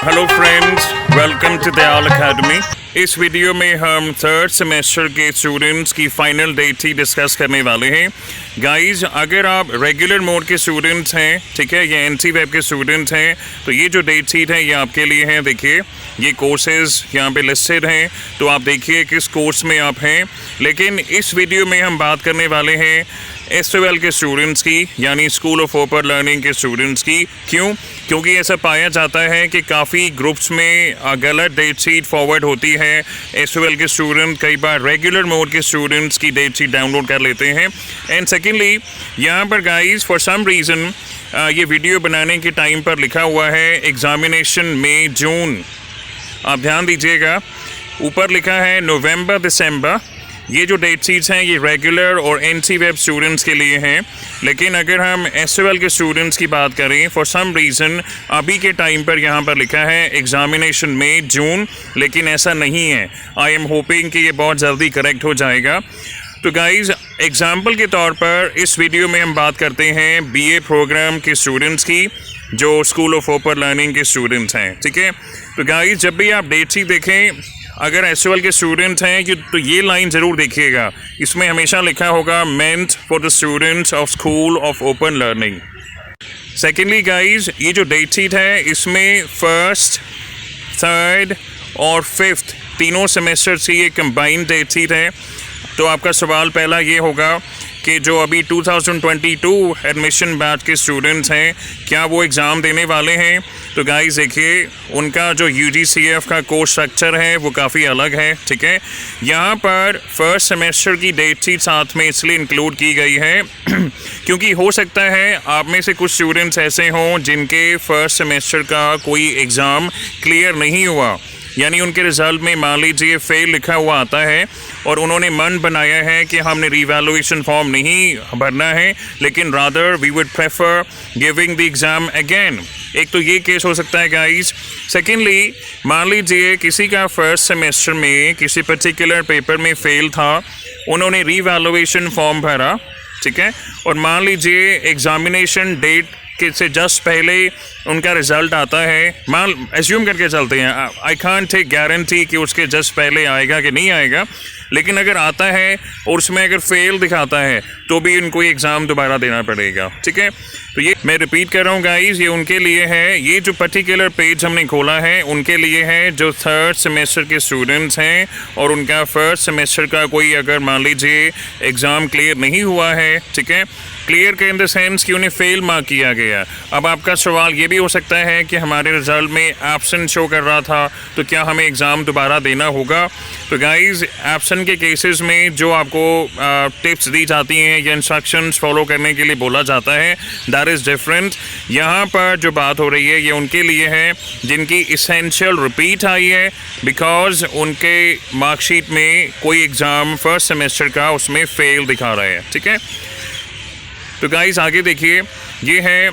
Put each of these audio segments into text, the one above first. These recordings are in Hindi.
Hello friends, welcome to Dayal academy. इस वीडियो में हम थर्ड सेमेस्टर के स्टूडेंट्स की फाइनल डेट ही डिस्कस करने वाले हैं। गाइस, अगर आप रेगुलर मोड के स्टूडेंट्स हैं, ठीक है, या एनसी वेब के स्टूडेंट्स हैं, तो ये जो डेट शीट है ये आपके लिए है। देखिए, ये कोर्सेज यहाँ पे लिस्टेड हैं, तो आप देखिए किस कोर्स में आप हैं। लेकिन इस वीडियो में हम बात करने वाले हैं S12 के स्टूडेंट्स की, यानी स्कूल ऑफ ओपन लर्निंग के स्टूडेंट्स की। क्यों? क्योंकि ऐसा पाया जाता है कि काफ़ी ग्रुप्स में गलत डेट शीट फॉरवर्ड होती है। S12 के स्टूडेंट कई बार रेगुलर मोड के स्टूडेंट्स की डेट शीट डाउनलोड कर लेते हैं। एंड सेकेंडली, यहाँ पर गाइस फॉर सम रीज़न ये वीडियो बनाने के टाइम पर लिखा हुआ है एग्ज़ामिनेशन मई जून। आप ध्यान दीजिएगा, ऊपर लिखा है नवंबर दिसंबर। ये जो डेट शीट्स हैं ये रेगुलर और एनसी वेब स्टूडेंट्स के लिए हैं। लेकिन अगर हम S12 के स्टूडेंट्स की बात करें, फॉर सम रीज़न अभी के टाइम पर यहाँ पर लिखा है एग्ज़ामिनेशन मई जून, लेकिन ऐसा नहीं है। आई एम होपिंग कि ये बहुत जल्दी करेक्ट हो जाएगा। तो गाइज़, एग्ज़ाम्पल के तौर पर इस वीडियो में हम बात करते हैं BA प्रोग्राम के स्टूडेंट्स की, जो स्कूल ऑफ ओपन लर्निंग के स्टूडेंट्स हैं, ठीक है। तो गाइज़, जब भी आप डेट शीट देखें, अगर S12 के स्टूडेंट्स हैं कि तो ये लाइन ज़रूर देखिएगा। इसमें हमेशा लिखा होगा meant for the students of school of open learning. Secondly guys, ये जो डेट शीट है इसमें फर्स्ट, थर्ड और फिफ्थ तीनों सेमेस्टर की ये कंबाइंड डेट शीट है। तो आपका सवाल पहला ये होगा कि जो अभी 2022 एडमिशन बैच के स्टूडेंट्स हैं, क्या वो एग्ज़ाम देने वाले हैं? तो गाइस देखिए, उनका जो UGCF का कोर्स स्ट्रक्चर है वो काफ़ी अलग है, ठीक है। यहाँ पर फर्स्ट सेमेस्टर की डेट शीट साथ में इसलिए इंक्लूड की गई है क्योंकि हो सकता है आप में से कुछ स्टूडेंट्स ऐसे हों जिनके फर्स्ट सेमेस्टर का कोई एग्ज़ाम क्लियर नहीं हुआ, यानी उनके रिज़ल्ट में मान लीजिए फेल लिखा हुआ आता है और उन्होंने मन बनाया है कि हमने रीवैल्यूएशन फॉर्म नहीं भरना है, लेकिन rather we would prefer giving the exam again. एक तो ये केस हो सकता है गाइस। सेकेंडली, मान लीजिए किसी का फर्स्ट सेमेस्टर में किसी पर्टिकुलर पेपर में फेल था, उन्होंने रीवैल्यूएशन फॉर्म भरा, ठीक है, और मान लीजिए एग्ज़ामिनेशन डेट के से जस्ट पहले उनका रिज़ल्ट आता है। मान एज्यूम करके चलते हैं, आई कांट टेक गारंटी कि उसके जस्ट पहले आएगा कि नहीं आएगा, लेकिन अगर आता है और उसमें अगर फेल दिखाता है तो भी उनको एग्ज़ाम दोबारा देना पड़ेगा, ठीक है। तो ये मैं रिपीट कर रहा हूँ गाइस, ये उनके लिए है। ये जो पर्टिकुलर पेज हमने खोला है उनके लिए है जो थर्ड सेमेस्टर के स्टूडेंट्स हैं और उनका फर्स्ट सेमेस्टर का कोई अगर मान लीजिए एग्ज़ाम क्लियर नहीं हुआ है, ठीक है, क्लियर के इन द सेंस कि उन्हें फेल मार्क किया गया। अब आपका सवाल ये भी हो सकता है कि हमारे रिज़ल्ट में एब्सेंट शो कर रहा था, तो क्या हमें एग्ज़ाम दोबारा देना होगा? तो गाइज़, एब्सेंट के केसेस में जो आपको टिप्स दी जाती हैं या इंस्ट्रक्शंस फॉलो करने के लिए बोला जाता है, दैट इज़ डिफरेंट। यहाँ पर जो बात हो रही है ये उनके लिए है जिनकी इसेंशियल रिपीट आई है, बिकॉज उनके मार्कशीट में कोई एग्ज़ाम फर्स्ट सेमेस्टर का उसमें फेल दिखा रहा है, ठीक है। तो गाइस आगे देखिए, ये है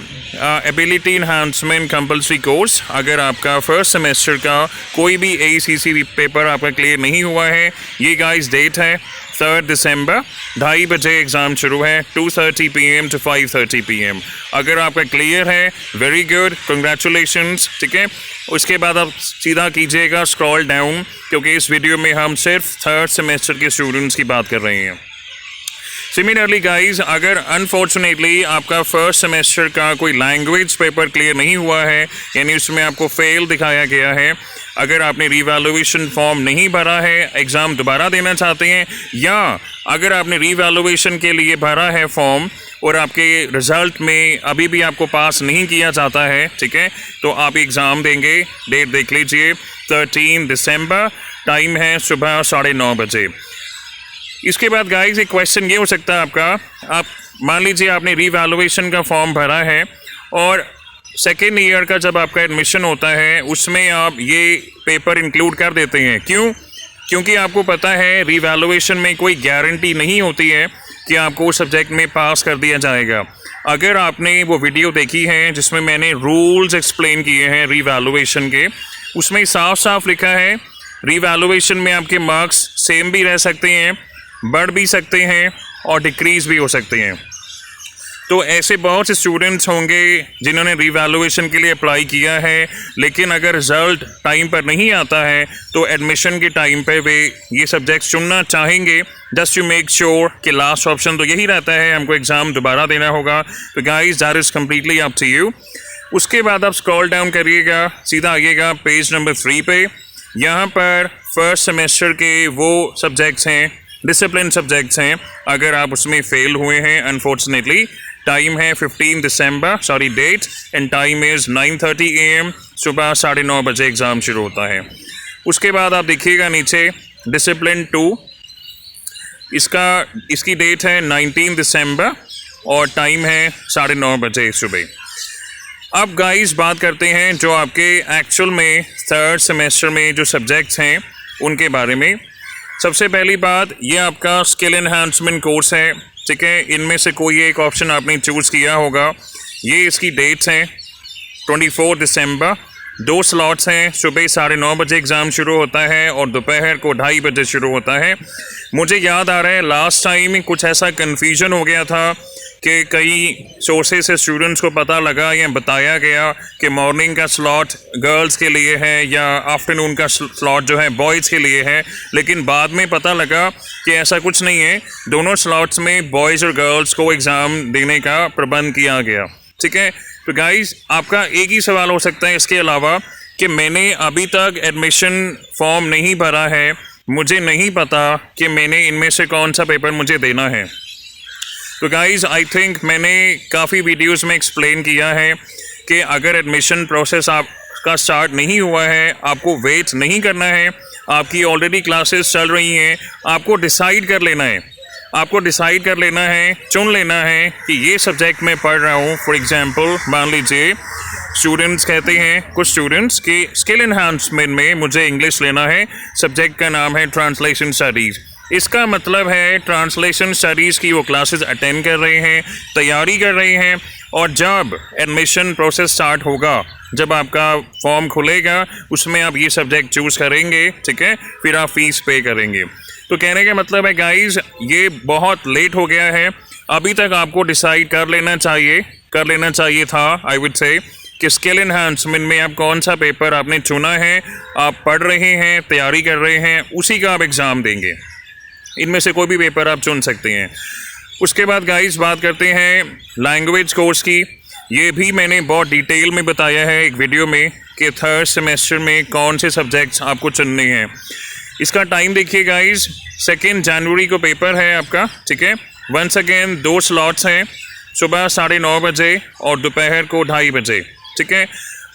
एबिलिटी इन्हांसमेंट कंपल्सरी कोर्स। अगर आपका फर्स्ट सेमेस्टर का कोई भी ACC पेपर आपका क्लियर नहीं हुआ है, ये गाइस डेट है 3 दिसंबर, 2:30 बजे एग्ज़ाम शुरू है, 2:30 PM to 5:30 PM। अगर आपका क्लियर है, वेरी गुड, कंग्रेचुलेशंस, ठीक है। उसके बाद आप सीधा कीजिएगा स्क्रॉल डाउन, क्योंकि इस वीडियो में हम सिर्फ थर्ड सेमेस्टर के स्टूडेंट्स की बात कर रहे हैं। सिमिलरली गाइज, अगर अनफॉर्चुनेटली आपका फर्स्ट सेमेस्टर का कोई लैंग्वेज पेपर क्लियर नहीं हुआ है, यानी उसमें आपको फेल दिखाया गया है, अगर आपने रीवैल्यूएशन फॉर्म नहीं भरा है, एग्ज़ाम दोबारा देना चाहते हैं, या अगर आपने रीवैल्यूएशन के लिए भरा है फॉर्म और आपके रिज़ल्ट में अभी भी आपको पास नहीं किया जाता है, ठीक है, तो आप एग्ज़ाम देंगे। डेट देख लीजिए, 13 दिसंबर, टाइम है सुबह 9:30 बजे। इसके बाद गाइस एक क्वेश्चन ये हो सकता है आपका, आप मान लीजिए आपने रीवैल्यूएशन का फॉर्म भरा है और सेकेंड ईयर का जब आपका एडमिशन होता है उसमें आप ये पेपर इंक्लूड कर देते हैं। क्यों? क्योंकि आपको पता है रीवैल्यूएशन में कोई गारंटी नहीं होती है कि आपको उस सब्जेक्ट में पास कर दिया जाएगा। अगर आपने वो वीडियो देखी है जिसमें मैंने रूल्स एक्सप्लेन किए हैं रीवैल्यूएशन के, उसमें साफ साफ लिखा है रीवैल्यूएशन में आपके मार्क्स सेम भी रह सकते हैं, बढ़ भी सकते हैं और डिक्रीज़ भी हो सकते हैं। तो ऐसे बहुत से स्टूडेंट्स होंगे जिन्होंने रिवैल्यूएशन के लिए अप्लाई किया है, लेकिन अगर रिज़ल्ट टाइम पर नहीं आता है तो एडमिशन के टाइम पे वे ये सब्जेक्ट्स चुनना चाहेंगे जस्ट टू मेक श्योर कि लास्ट ऑप्शन तो यही रहता है, हमको एग्ज़ाम दोबारा देना होगा। तो guys that is completely up to you. उसके बाद आप स्क्रॉल डाउन करिएगा, सीधा आइएगा पेज नंबर 3 पे। यहाँ पर फर्स्ट सेमेस्टर के वो सब्जेक्ट्स हैं, डिसिप्लिन सब्जेक्ट्स हैं, अगर आप उसमें फेल हुए हैं अनफॉर्चुनेटली, टाइम है 15 December, sorry date, and time is 9:30 AM, सुबह 9:30 बजे एग्ज़ाम शुरू होता है। उसके बाद आप देखिएगा नीचे डिसिप्लिन 2, इसकी डेट है 19 दिसंबर और टाइम है 9:30 बजे सुबह। अब गाइस बात करते हैं जो आपके एक्चुअल में थर्ड सेमेस्टर में जो सब्जेक्ट्स हैं उनके बारे में। सबसे पहली बात, ये आपका स्किल एनहांसमेंट कोर्स है, ठीक है। इनमें से कोई एक ऑप्शन आपने चूज़ किया होगा। ये इसकी डेट्स हैं 24 दिसंबर, 2 स्लॉट्स हैं, सुबह 9:30 बजे एग्ज़ाम शुरू होता है और दोपहर को 2:30 बजे शुरू होता है। मुझे याद आ रहा है लास्ट टाइम कुछ ऐसा कन्फ्यूजन हो गया था कि कई सोर्सेज से स्टूडेंट्स को पता लगा या बताया गया कि मॉर्निंग का स्लॉट गर्ल्स के लिए है या आफ्टरनून का स्लॉट जो है बॉयज़ के लिए है, लेकिन बाद में पता लगा कि ऐसा कुछ नहीं है, दोनों स्लॉट्स में बॉयज़ और गर्ल्स को एग्ज़ाम देने का प्रबंध किया गया, ठीक है। तो गाइस आपका एक ही सवाल हो सकता है इसके अलावा कि मैंने अभी तक एडमिशन फॉर्म नहीं भरा है, मुझे नहीं पता कि मैंने इनमें से कौन सा पेपर मुझे देना है। तो गाइज़ आई थिंक मैंने काफ़ी वीडियोस में एक्सप्लेन किया है कि अगर एडमिशन प्रोसेस आपका स्टार्ट नहीं हुआ है, आपको वेट नहीं करना है, आपकी ऑलरेडी क्लासेस चल रही हैं, आपको डिसाइड कर लेना है, चुन लेना है कि ये सब्जेक्ट मैं पढ़ रहा हूँ। फॉर एग्जांपल मान लीजिए स्टूडेंट्स कहते हैं, कुछ स्टूडेंट्स के स्किल एनहांसमेंट में मुझे इंग्लिश लेना है, सब्जेक्ट का नाम है ट्रांसलेशन स्टडीज़। इसका मतलब है ट्रांसलेशन स्टडीज़ की वो क्लासेस अटेंड कर रहे हैं, तैयारी कर रहे हैं, और जब एडमिशन प्रोसेस स्टार्ट होगा, जब आपका फॉर्म खुलेगा, उसमें आप ये सब्जेक्ट चूज़ करेंगे, ठीक है, फिर आप फीस पे करेंगे। तो कहने का मतलब है गाइज़ ये बहुत लेट हो गया है, अभी तक आपको डिसाइड कर लेना चाहिए था आई वुड से कि स्किल एनहांसमेंट में आप कौन सा पेपर आपने चुना है, आप पढ़ रहे हैं, तैयारी कर रहे हैं, उसी का आप एग्ज़ाम देंगे। इनमें से कोई भी पेपर आप चुन सकते हैं। उसके बाद गाइस बात करते हैं लैंग्वेज कोर्स की। ये भी मैंने बहुत डिटेल में बताया है एक वीडियो में कि थर्ड सेमेस्टर में कौन से सब्जेक्ट्स आपको चुनने हैं। इसका टाइम देखिए गाइस, 2 जनवरी को पेपर है आपका, ठीक है। वंस अगेन 2 स्लॉट्स हैं, सुबह 9:30 बजे और दोपहर को 2:30 बजे, ठीक है।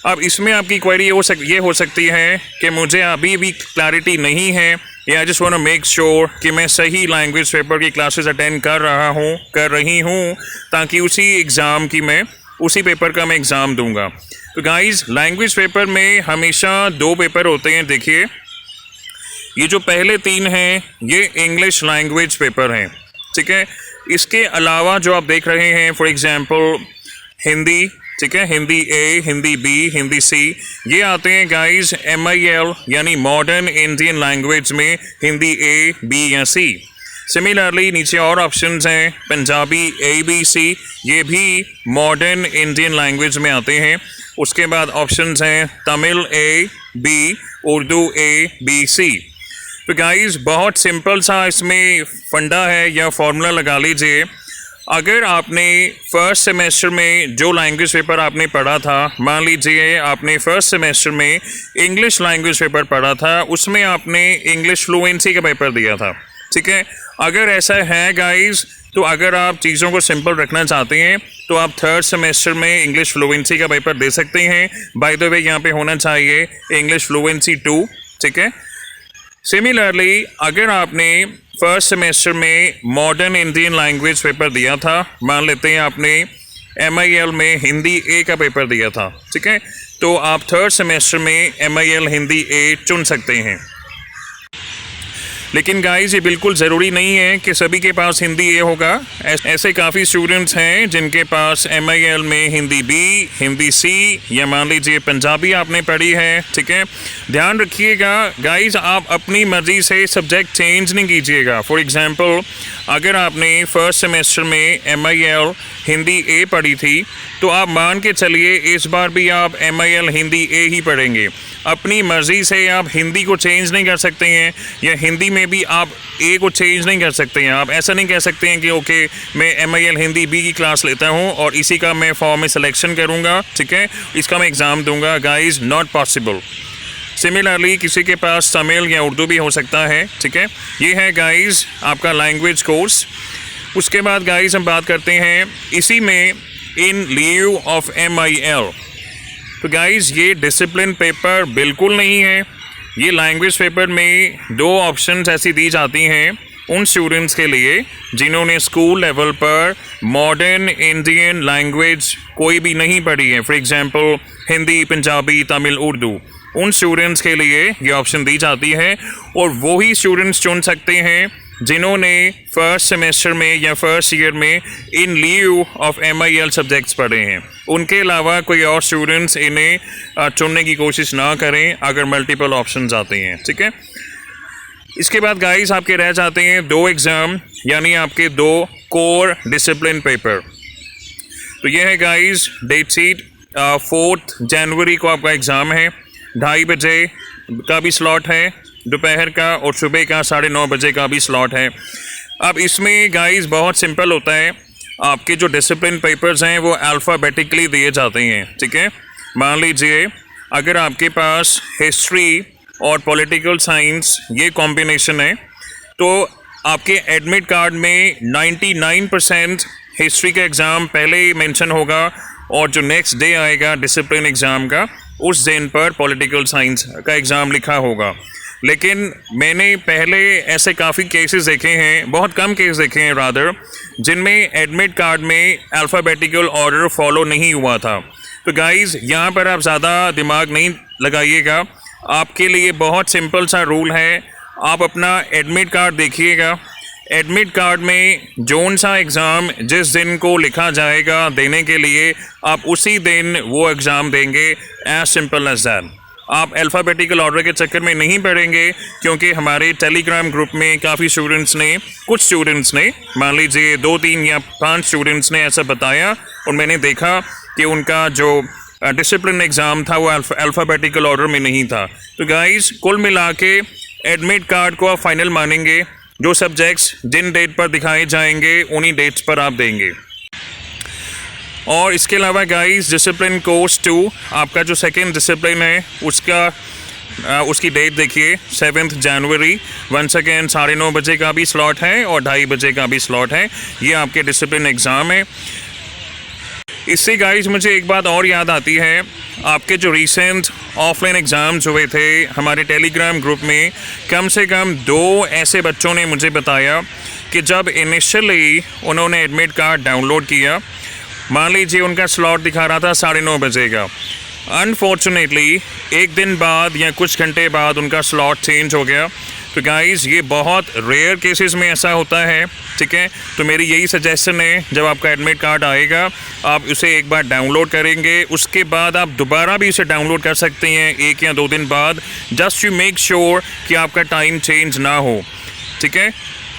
अब इसमें आपकी क्वेरी ये हो सकती है कि मुझे अभी भी क्लैरिटी नहीं है, या I just want to make sure कि मैं सही लैंग्वेज पेपर की क्लासेस अटेंड कर रही हूँ ताकि उसी पेपर का मैं एग्ज़ाम दूंगा। तो गाइस लैंग्वेज पेपर में हमेशा 2 पेपर होते हैं। देखिए ये जो पहले 3 हैं ये इंग्लिश लैंग्वेज पेपर हैं, ठीक है। इसके अलावा जो आप देख रहे हैं फॉर एग्जांपल हिंदी, ठीक है, Hindi A, Hindi B, Hindi C, ये आते हैं गाइस MIL यानी मॉडर्न इंडियन लैंग्वेज में हिंदी A, B या C। सिमिलरली नीचे और ऑप्शंस हैं पंजाबी ABC, ये भी मॉडर्न इंडियन लैंग्वेज में आते हैं। उसके बाद ऑप्शंस हैं Tamil A, B, Urdu A, B, C। तो गाइस बहुत सिंपल सा इसमें फंडा है या फॉर्मूला लगा लीजिए। अगर आपने फर्स्ट सेमेस्टर में जो लैंग्वेज पेपर आपने पढ़ा था, मान लीजिए आपने फर्स्ट सेमेस्टर में इंग्लिश लैंग्वेज पेपर पढ़ा था, उसमें आपने इंग्लिश फ्लुएंसी का पेपर दिया था, ठीक है। अगर ऐसा है गाइस, तो अगर आप चीज़ों को सिंपल रखना चाहते हैं तो आप थर्ड सेमेस्टर में इंग्लिश फ्लुएंसी का पेपर दे सकते हैं। बाय द वे यहाँ पे होना चाहिए इंग्लिश फ्लुएंसी 2, ठीक है। सिमिलरली अगर आपने फर्स्ट सेमेस्टर में मॉडर्न इंडियन लैंग्वेज पेपर दिया था, मान लेते हैं आपने MIL में हिंदी A का पेपर दिया था, ठीक है, तो आप थर्ड सेमेस्टर में MIL हिंदी A चुन सकते हैं। लेकिन गाइस ये बिल्कुल ज़रूरी नहीं है कि सभी के पास हिंदी A होगा। ऐसे काफ़ी स्टूडेंट्स हैं जिनके पास MIL में हिंदी B, हिंदी C या मान लीजिए पंजाबी आपने पढ़ी है, ठीक है। ध्यान रखिएगा गाइस, आप अपनी मर्ज़ी से सब्जेक्ट चेंज नहीं कीजिएगा। फॉर एग्ज़ाम्पल अगर आपने फर्स्ट सेमेस्टर में MIL हिंदी ए पढ़ी थी, तो आप मान के चलिए इस बार भी आप MIL हिंदी ए ही पढ़ेंगे। अपनी मर्ज़ी से आप हिंदी को चेंज नहीं कर सकते हैं, या हिंदी में भी आप ए को चेंज नहीं कर सकते हैं। आप ऐसा नहीं कह सकते हैं कि ओके मैं MIL हिंदी बी की क्लास लेता हूँ और इसी का मैं फॉर्म में सिलेक्शन करूँगा, ठीक है, इसका मैं एग्ज़ाम दूंगा। Guys, not possible. सिमिलरली किसी के पास तमिल या उर्दू भी हो सकता है, ठीक है। ये है गाइस आपका लैंग्वेज कोर्स। उसके बाद गाइस हम बात करते हैं इसी में इन लिeu ऑफ MIL। तो गाइस ये डिसिप्लिन पेपर बिल्कुल नहीं है। ये लैंग्वेज पेपर में 2 ऑप्शंस ऐसी दी जाती हैं उन स्टूडेंट्स के लिए जिन्होंने स्कूल लेवल पर मॉडर्न इंडियन लैंग्वेज कोई भी नहीं पढ़ी है। फॉर एग्जांपल हिंदी, पंजाबी, तमिल, उर्दू, उन स्टूडेंट्स के लिए ये ऑप्शन दी जाती है और वही स्टूडेंट्स चुन सकते हैं जिन्होंने फर्स्ट सेमेस्टर में या फर्स्ट ईयर में इन लिeu ऑफ MIL सब्जेक्ट्स पढ़े हैं। उनके अलावा कोई और स्टूडेंट्स इन्हें चुनने की कोशिश ना करें अगर मल्टीपल ऑप्शंस आते हैं, ठीक है। इसके बाद गाइस आपके रह जाते हैं 2 एग्ज़ाम, यानी आपके 2 कोर डिसिप्लिन पेपर। तो ये है गाइस डेट शीट। 4 जनवरी को आपका एग्ज़ाम है। 2:30 बजे का भी स्लॉट है दोपहर का, और सुबह का 9:30 बजे का भी स्लॉट है। अब इसमें गाइस बहुत सिंपल होता है। आपके जो डिसिप्लिन पेपर्स हैं वो अल्फ़ाबेटिकली दिए जाते हैं, ठीक है। मान लीजिए अगर आपके पास हिस्ट्री और पॉलिटिकल साइंस ये कॉम्बिनेशन है, तो आपके एडमिट कार्ड में 99% हिस्ट्री का एग्ज़ाम पहले ही मेंशन होगा, और जो नेक्स्ट डे आएगा डिसिप्लिन एग्ज़ाम का, उस दिन पर पॉलिटिकल साइंस का एग्ज़ाम लिखा होगा। लेकिन मैंने पहले ऐसे काफ़ी केसेस देखे हैं, बहुत कम केस देखे हैं रादर, जिनमें एडमिट कार्ड में अल्फ़ाबेटिकल ऑर्डर फॉलो नहीं हुआ था। तो गाइस यहाँ पर आप ज़्यादा दिमाग नहीं लगाइएगा। आपके लिए बहुत सिंपल सा रूल है। आप अपना एडमिट कार्ड देखिएगा। एडमिट कार्ड में जोन सा एग्ज़ाम जिस दिन को लिखा जाएगा देने के लिए, आप उसी दिन वो एग्ज़ाम देंगे। As simple as that. आप अल्फ़ाबेटिकल ऑर्डर के चक्कर में नहीं पड़ेंगे, क्योंकि हमारे टेलीग्राम ग्रुप में काफ़ी स्टूडेंट्स ने, कुछ स्टूडेंट्स ने, मान लीजिए 2, 3 या 5 स्टूडेंट्स ने ऐसा बताया, और मैंने देखा कि उनका जो डिसिप्लिन एग्ज़ाम था वो अल्फ़ाबेटिकल ऑर्डर में नहीं था। तो गाइस कुल मिला के एडमिट कार्ड को आप फाइनल मानेंगे। जो सब्जेक्ट्स जिन डेट पर दिखाए जाएंगे उन्हीं डेट्स पर आप देंगे। और इसके अलावा गाइस डिसिप्लिन कोर्स 2 आपका जो सेकेंड डिसिप्लिन है उसकी डेट देखिए 7 जनवरी। वंस अगेन 9:30 बजे का भी स्लॉट है और 2:30 बजे का भी स्लॉट है। ये आपके डिसिप्लिन एग्ज़ाम है। इससे गाइस मुझे एक बात और याद आती है, आपके जो रिसेंट ऑफलाइन एग्ज़ाम्स हुए थे हमारे टेलीग्राम ग्रुप में, कम से कम 2 ऐसे बच्चों ने मुझे बताया कि जब इनिशियली उन्होंने एडमिट कार्ड डाउनलोड किया, मान लीजिए उनका स्लॉट दिखा रहा था 9:30 बजे का, अनफॉर्चुनेटली एक दिन बाद या कुछ घंटे बाद उनका स्लॉट चेंज हो गया। तो गाइस ये बहुत रेयर केसेस में ऐसा होता है, ठीक है। तो मेरी यही सजेशन है, जब आपका एडमिट कार्ड आएगा आप उसे एक बार डाउनलोड करेंगे, उसके बाद आप दोबारा भी उसे डाउनलोड कर सकते हैं 1 या 2 दिन बाद, जस्ट टू मेक श्योर कि आपका टाइम चेंज ना हो, ठीक है।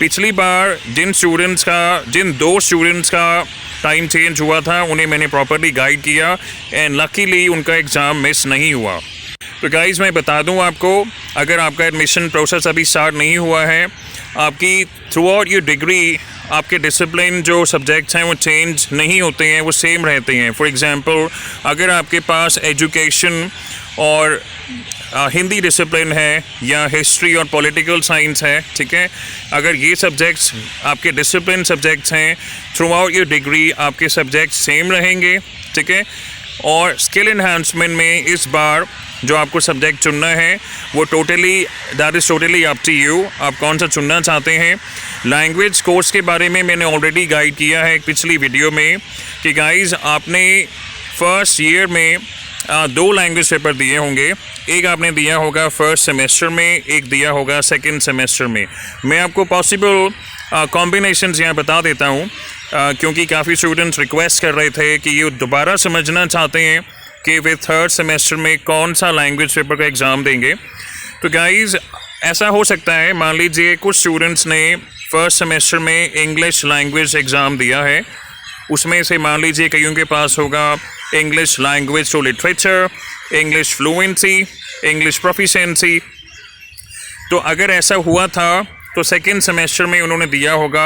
पिछली बार जिन 2 स्टूडेंट्स का टाइम चेंज हुआ था उन्हें मैंने प्रॉपरली गाइड किया एंड लकीली उनका एग्ज़ाम मिस नहीं हुआ। तो गाइज़ मैं बता दूं आपको, अगर आपका एडमिशन प्रोसेस अभी स्टार्ट नहीं हुआ है, आपकी थ्रू आउट योर डिग्री आपके डिसिप्लिन जो सब्जेक्ट्स हैं वो चेंज नहीं होते हैं, वो सेम रहते हैं। फॉर एग्जांपल अगर आपके पास एजुकेशन और हिंदी डिसिप्लिन है या हिस्ट्री और पॉलिटिकल साइंस है, ठीक है, अगर ये सब्जेक्ट्स आपके डिसिप्लिन सब्जेक्ट्स हैं, थ्रू आउट योर डिग्री आपके सब्जेक्ट्स सेम रहेंगे, ठीक है। और स्किल एनहांसमेंट में इस बार जो आपको सब्जेक्ट चुनना है वो that is totally up to you, आप कौन सा चुनना चाहते हैं। लैंग्वेज कोर्स के बारे में मैंने ऑलरेडी गाइड किया है एक पिछली वीडियो में कि गाइज़ आपने फर्स्ट ईयर में 2 लैंग्वेज पेपर दिए होंगे, एक आपने दिया होगा फर्स्ट सेमेस्टर में, एक दिया होगा सेकेंड सेमेस्टर में। मैं आपको पॉसिबल कॉम्बिनेशंस यहाँ बता देता हूँ, क्योंकि काफ़ी स्टूडेंट्स रिक्वेस्ट कर रहे थे कि ये दोबारा समझना चाहते हैं कि वे थर्ड सेमेस्टर में कौन सा लैंग्वेज पेपर का एग्ज़ाम देंगे। तो गाइज़ ऐसा हो सकता है, मान लीजिए कुछ स्टूडेंट्स ने फर्स्ट सेमेस्टर में इंग्लिश लैंग्वेज एग्ज़ाम दिया है उसमें से मान लीजिए कईयों के पास होगा English language to literature, English fluency, English proficiency. तो अगर ऐसा हुआ था तो सेकेंड सेमेस्टर में उन्होंने दिया होगा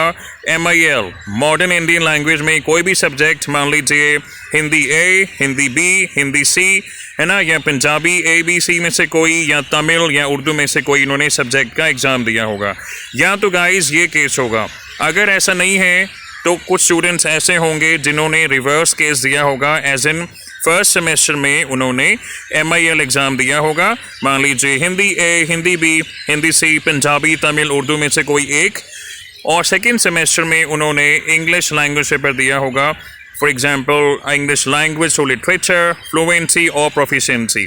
MIL मॉडर्न इंडियन लैंग्वेज में कोई भी सब्जेक्ट, मान लीजिए Hindi A, Hindi B, Hindi C, है ना, या पंजाबी ABC में से कोई, या तमिल या उर्दू में से कोई इन्होंने सब्जेक्ट का एग्ज़ाम दिया होगा। या तो गाइस ये केस होगा। अगर ऐसा नहीं है तो कुछ स्टूडेंट्स ऐसे होंगे जिन्होंने रिवर्स केस दिया होगा, एज इन फर्स्ट सेमेस्टर में उन्होंने MIL एग्ज़ाम दिया होगा, मान लीजिए Hindi A, Hindi B, Hindi C, Punjabi, Tamil, Urdu में से कोई एक, और सेकेंड सेमेस्टर में उन्होंने इंग्लिश लैंग्वेज पेपर दिया होगा, for example English language to literature, fluency और प्रोफिशिएंसी।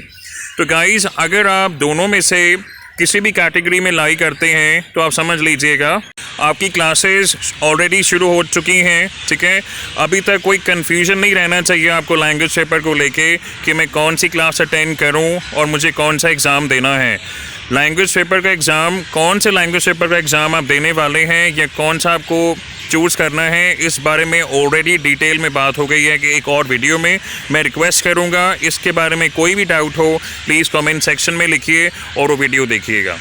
तो गाइस अगर आप दोनों में से किसी भी कैटेगरी में लाई करते हैं तो आप समझ लीजिएगा आपकी क्लासेस ऑलरेडी शुरू हो चुकी हैं, ठीक है। अभी तक कोई कन्फ्यूजन नहीं रहना चाहिए आपको लैंग्वेज पेपर को लेके कि मैं कौन सी क्लास अटेंड करूं और मुझे कौन सा एग्ज़ाम देना है। लैंग्वेज पेपर का एग्ज़ाम, कौन से लैंग्वेज पेपर का एग्ज़ाम आप देने वाले हैं या कौन सा आपको चूज़ करना है, इस बारे में ऑलरेडी डिटेल में बात हो गई है कि एक और वीडियो में। मैं रिक्वेस्ट करूंगा इसके बारे में कोई भी डाउट हो प्लीज़ कमेंट सेक्शन में लिखिए और वो वीडियो देखिएगा।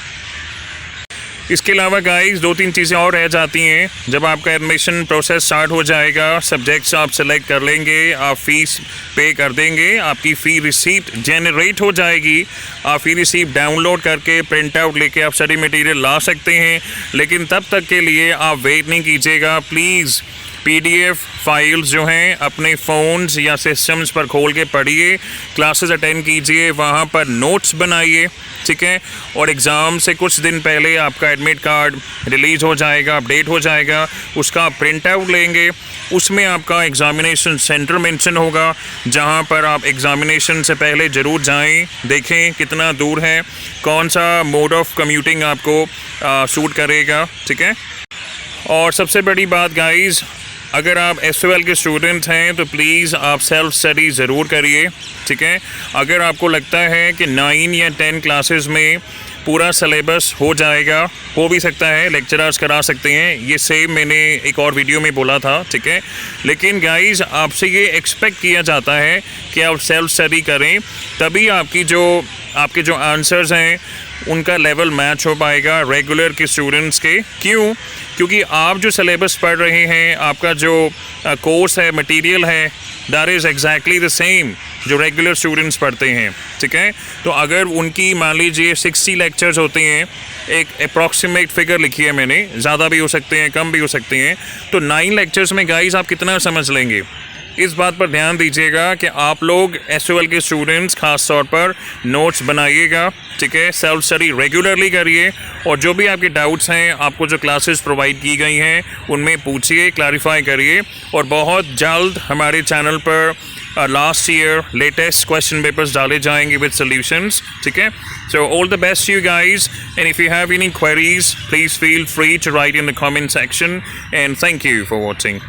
इसके अलावा गाइस 2-3 चीज़ें और रह जाती हैं। जब आपका एडमिशन प्रोसेस स्टार्ट हो जाएगा, सब्जेक्ट्स आप सेलेक्ट कर लेंगे, आप फ़ीस पे कर देंगे, आपकी फ़ी रिसीप्ट जनरेट हो जाएगी, आप फ़ी रिसीप्ट डाउनलोड करके प्रिंट आउट लेके आप स्टडी मटेरियल ला सकते हैं। लेकिन तब तक के लिए आप वेट नहीं कीजिएगा, प्लीज़ PDF फाइल्स जो हैं अपने फ़ोन्स या सिस्टम्स पर खोल के पढ़िए, क्लासेस अटेंड कीजिए, वहाँ पर नोट्स बनाइए, ठीक है। और एग्ज़ाम से कुछ दिन पहले आपका एडमिट कार्ड रिलीज़ हो जाएगा, अपडेट हो जाएगा, उसका आप प्रिंट आउट लेंगे, उसमें आपका एग्ज़ामिनेशन सेंटर मेंशन होगा, जहाँ पर आप एग्ज़ामिनेशन से पहले ज़रूर जाएं, देखें कितना दूर है, कौन सा मोड ऑफ कम्यूटिंग आपको सूट करेगा, ठीक है। और सबसे बड़ी बात गाइज़, अगर आप SOL के स्टूडेंट हैं तो प्लीज़ आप सेल्फ स्टडी ज़रूर करिए, ठीक है। अगर आपको लगता है कि 9 या 10 क्लासेस में पूरा सिलेबस हो जाएगा, हो भी सकता है, लेक्चरर्स करा सकते हैं, ये सेम मैंने एक और वीडियो में बोला था, ठीक है। लेकिन गाइज़ आपसे ये एक्सपेक्ट किया जाता है कि आप सेल्फ स्टडी करें, तभी आपके जो आंसर्स हैं उनका लेवल मैच हो पाएगा रेगुलर के स्टूडेंट्स के। क्यों? क्योंकि आप जो सिलेबस पढ़ रहे हैं, आपका जो कोर्स है, मटेरियल है, that is exactly the same जो रेगुलर स्टूडेंट्स पढ़ते हैं, ठीक है। तो अगर उनकी मान लीजिए 60 लेक्चर्स होते हैं, एक अप्रॉक्सीमेट फिगर लिखी है मैंने, ज़्यादा भी हो सकते हैं, कम भी हो सकते हैं, तो 9 लेक्चर्स में गाइस आप कितना समझ लेंगे? इस बात पर ध्यान दीजिएगा कि आप लोग SOL के स्टूडेंट्स खास तौर पर नोट्स बनाइएगा, ठीक है। सेल्फ स्टडी रेगुलरली करिए और जो भी आपके डाउट्स हैं, आपको जो क्लासेस प्रोवाइड की गई हैं उनमें पूछिए, क्लैरिफाई करिए। और बहुत जल्द हमारे चैनल पर last year latest question papers डाले जाएंगे विद सॉल्यूशंस, ठीक है। So all the best you guys, and if you have any queries please feel free to write in the comment section, and thank you for watching.